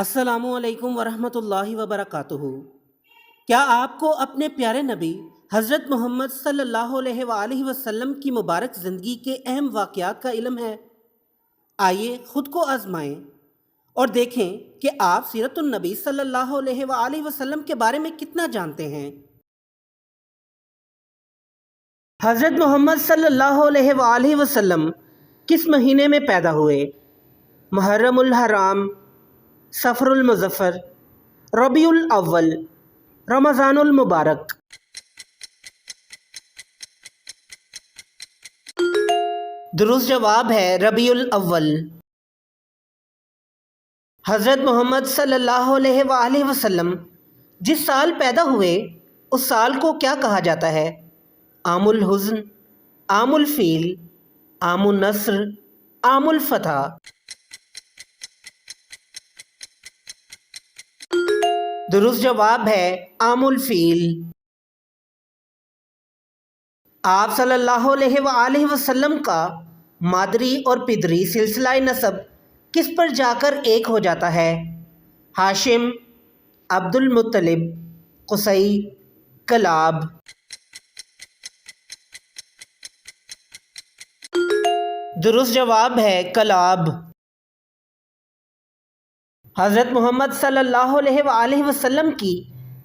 السلام علیکم ورحمۃ اللہ وبرکاتہ۔ کیا آپ کو اپنے پیارے نبی حضرت محمد صلی اللہ علیہ وآلہ وسلم کی مبارک زندگی کے اہم واقعات کا علم ہے؟ آئیے خود کو آزمائیں اور دیکھیں کہ آپ سیرت النبی صلی اللہ علیہ وآلہ وسلم کے بارے میں کتنا جانتے ہیں۔ حضرت محمد صلی اللہ علیہ وآلہ وسلم کس مہینے میں پیدا ہوئے؟ محرم الحرام، صفر المظفر، ربیع الاول، رمضان المبارک۔ درست جواب ہے ربیع الاول۔ حضرت محمد صلی اللہ علیہ وآلہ وسلم جس سال پیدا ہوئے اس سال کو کیا کہا جاتا ہے؟ عام الحزن، عام الفیل، عام النصر، عام الفتح۔ درست جواب ہے عام الفیل۔ آپ صلی اللہ علیہ وآلہ وسلم کا مادری اور پدری سلسلہ نسب کس پر جا کر ایک ہو جاتا ہے؟ ہاشم، عبد المطلب، قصی، کلاب۔ درست جواب ہے کلاب۔ حضرت محمد صلی اللہ علیہ وآلہ وسلم کی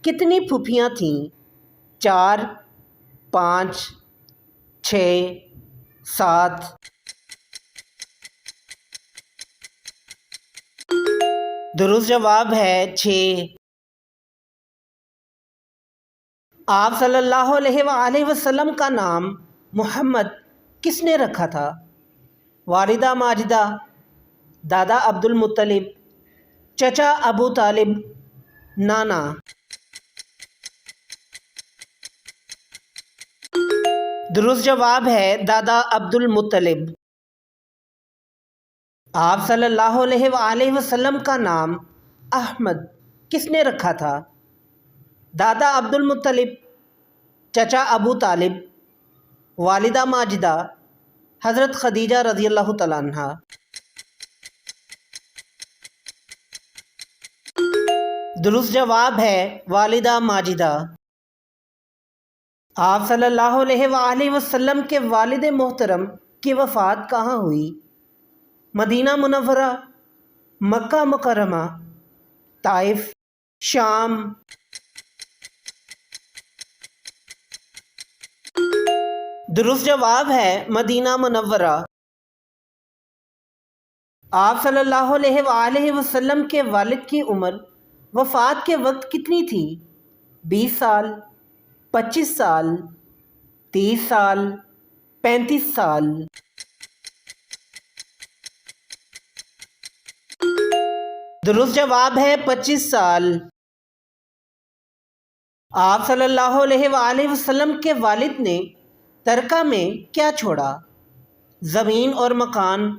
کتنی پھوپھیاں تھیں؟ 4، 5، 6، 7۔ درست جواب ہے 6۔ آپ صلی اللہ علیہ وآلہ وسلم کا نام محمد کس نے رکھا تھا؟ والدہ ماجدہ، دادا عبد المطلب، چچا ابو طالب، نانا۔ درست جواب ہے دادا عبد المطلب۔ آپ صلی اللہ علیہ وآلہ وسلم کا نام احمد کس نے رکھا تھا؟ دادا عبد المطلب، چچا ابو طالب، والدہ ماجدہ، حضرت خدیجہ رضی اللہ تعالیٰ عنہا۔ درست جواب ہے والدہ ماجدہ۔ آپ صلی اللہ علیہ وآلہ وسلم کے والد محترم کی وفات کہاں ہوئی؟ مدینہ منورہ، مکہ مکرمہ، طائف، شام۔ درست جواب ہے مدینہ منورہ۔ آپ صلی اللہ علیہ وآلہ وسلم کے والد کی عمر وفات کے وقت کتنی تھی؟ 20 سال، 25 سال، 30 سال، 35 سال۔ درست جواب ہے 25 سال۔ آپ صلی اللہ علیہ وآلہ وسلم کے والد نے ترکہ میں کیا چھوڑا؟ زمین اور مکان،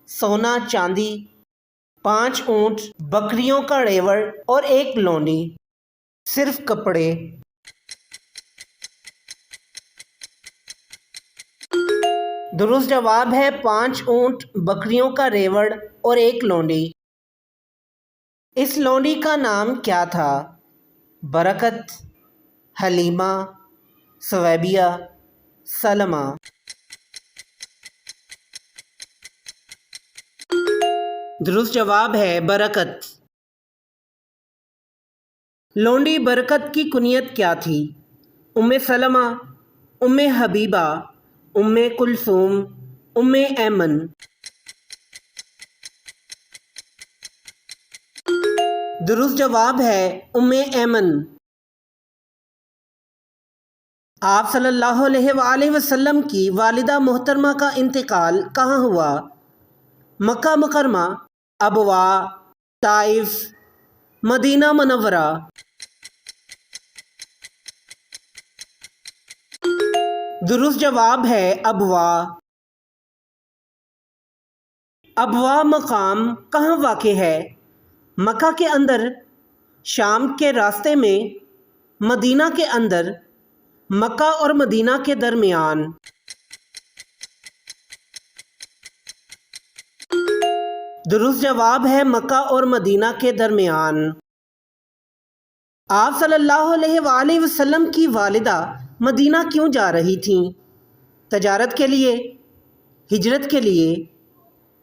سونا چاندی، 5 اونٹ، بکریوں کا ریوڑ اور 1 لونڈی، صرف کپڑے۔ درست جواب ہے 5 اونٹ، بکریوں کا ریوڑ اور 1 لونڈی۔ اس لونڈی کا نام کیا تھا؟ برکت، حلیمہ، ثویبیہ، سلمہ۔ درست جواب ہے برکت۔ لونڈی برکت کی کنیت کیا تھی؟ ام سلمہ، ام حبیبہ، ام کلثوم، ام ایمن۔ درست جواب ہے ام ایمن۔ آپ صلی اللہ علیہ وآلہ وسلم کی والدہ محترمہ کا انتقال کہاں ہوا؟ مکہ مکرمہ، ابواء، طائف، مدینہ منورہ۔ درست جواب ہے ابواء۔ ابواء مقام کہاں واقع ہے؟ مکہ کے اندر، شام کے راستے میں، مدینہ کے اندر، مکہ اور مدینہ کے درمیان۔ درست جواب ہے مکہ اور مدینہ کے درمیان۔ آپ صلی اللہ علیہ وآلہ وسلم کی والدہ مدینہ کیوں جا رہی تھیں؟ تجارت کے لیے، ہجرت کے لیے،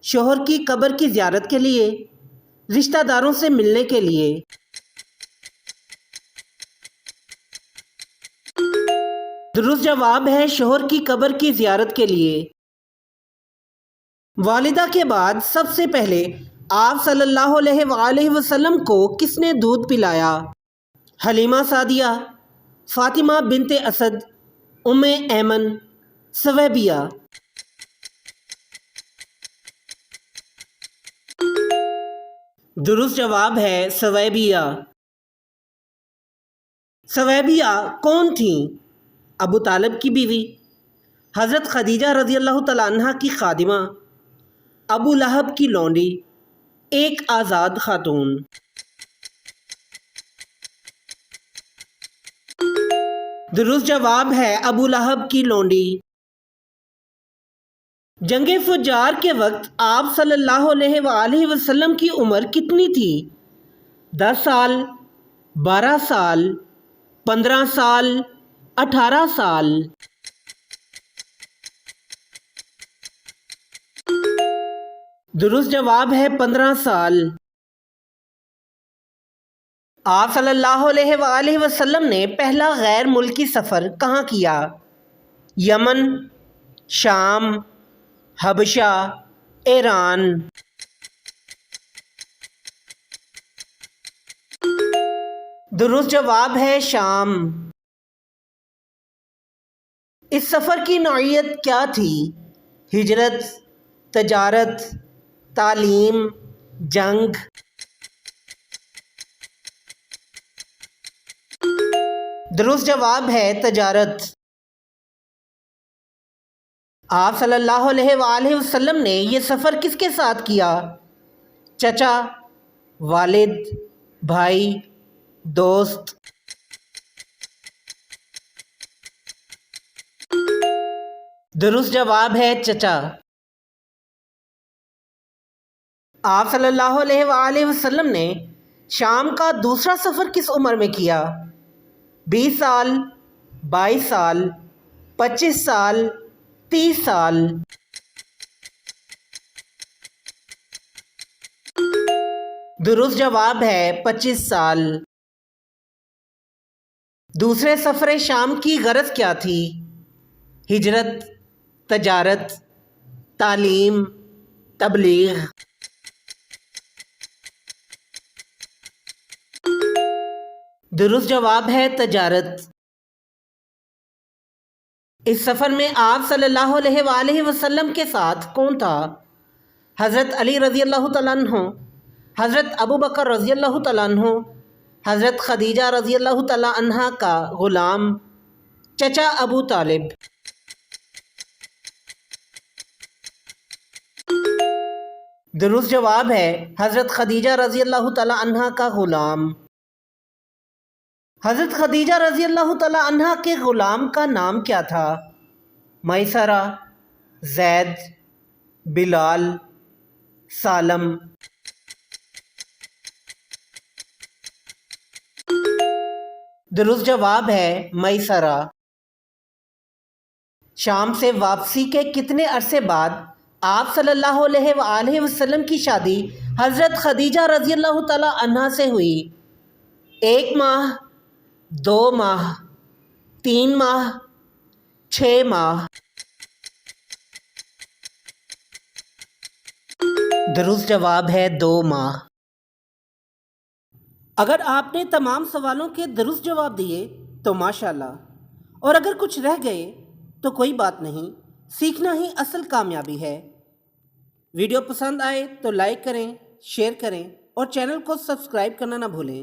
شوہر کی قبر کی زیارت کے لیے، رشتہ داروں سے ملنے کے لیے۔ درست جواب ہے شوہر کی قبر کی زیارت کے لیے۔ والدہ کے بعد سب سے پہلے آپ صلی اللہ علیہ وآلہ وسلم کو کس نے دودھ پلایا؟ حلیمہ سعدیہ، فاطمہ بنت اسد، ام ایمن، ثویبیہ۔ درست جواب ہے ثویبیہ۔ ثویبیہ کون تھیں؟ ابو طالب کی بیوی، حضرت خدیجہ رضی اللہ تعالیٰ عنہ کی خادمہ، ابو لہب کی لونڈی، ایک آزاد خاتون۔ درست جواب ہے ابو لہب کی لونڈی۔ جنگ فجار کے وقت آپ صلی اللہ علیہ وآلہ وسلم کی عمر کتنی تھی؟ 10 سال، 12 سال، 15 سال، 18 سال۔ درست جواب ہے 15 سال۔ آپ صلی اللہ علیہ وآلہ وسلم نے پہلا غیر ملکی سفر کہاں کیا؟ یمن، شام، حبشہ، ایران۔ درست جواب ہے شام۔ اس سفر کی نوعیت کیا تھی؟ ہجرت، تجارت، تعلیم، جنگ۔ درست جواب ہے تجارت۔ آپ صلی اللہ علیہ وآلہ وسلم نے یہ سفر کس کے ساتھ کیا؟ چچا، والد، بھائی، دوست۔ درست جواب ہے چچا۔ آپ صلی اللہ علیہ وآلہ وسلم نے شام کا دوسرا سفر کس عمر میں کیا؟ 20 سال، 22 سال، 25 سال، 30 سال۔ درست جواب ہے 25 سال۔ دوسرے سفر شام کی غرض کیا تھی؟ ہجرت، تجارت، تعلیم، تبلیغ۔ درست جواب ہے تجارت۔ اس سفر میں آپ صلی اللہ علیہ وآلہ وسلم کے ساتھ کون تھا؟ حضرت علی رضی اللہ تعالیٰ عنہ، حضرت ابو بکر رضی اللہ تعالیٰ عنہ، حضرت خدیجہ رضی اللہ تعالیٰ عنہ کا غلام، چچا ابو طالب۔ درست جواب ہے حضرت خدیجہ رضی اللہ تعالیٰ عنہ کا غلام۔ حضرت خدیجہ رضی اللہ تعالیٰ عنہ کے غلام کا نام کیا تھا؟ میسرہ، زید، بلال، سالم۔ درست جواب ہے میسرہ۔ شام سے واپسی کے کتنے عرصے بعد آپ صلی اللہ علیہ وآلہ وسلم کی شادی حضرت خدیجہ رضی اللہ تعالیٰ عنہ سے ہوئی؟ 1 ماہ، 2 ماہ، 3 ماہ، 6 ماہ۔ درست جواب ہے 2 ماہ۔ اگر آپ نے تمام سوالوں کے درست جواب دیے تو ماشاءاللہ، اور اگر کچھ رہ گئے تو کوئی بات نہیں، سیکھنا ہی اصل کامیابی ہے۔ ویڈیو پسند آئے تو لائک کریں، شیئر کریں اور چینل کو سبسکرائب کرنا نہ بھولیں۔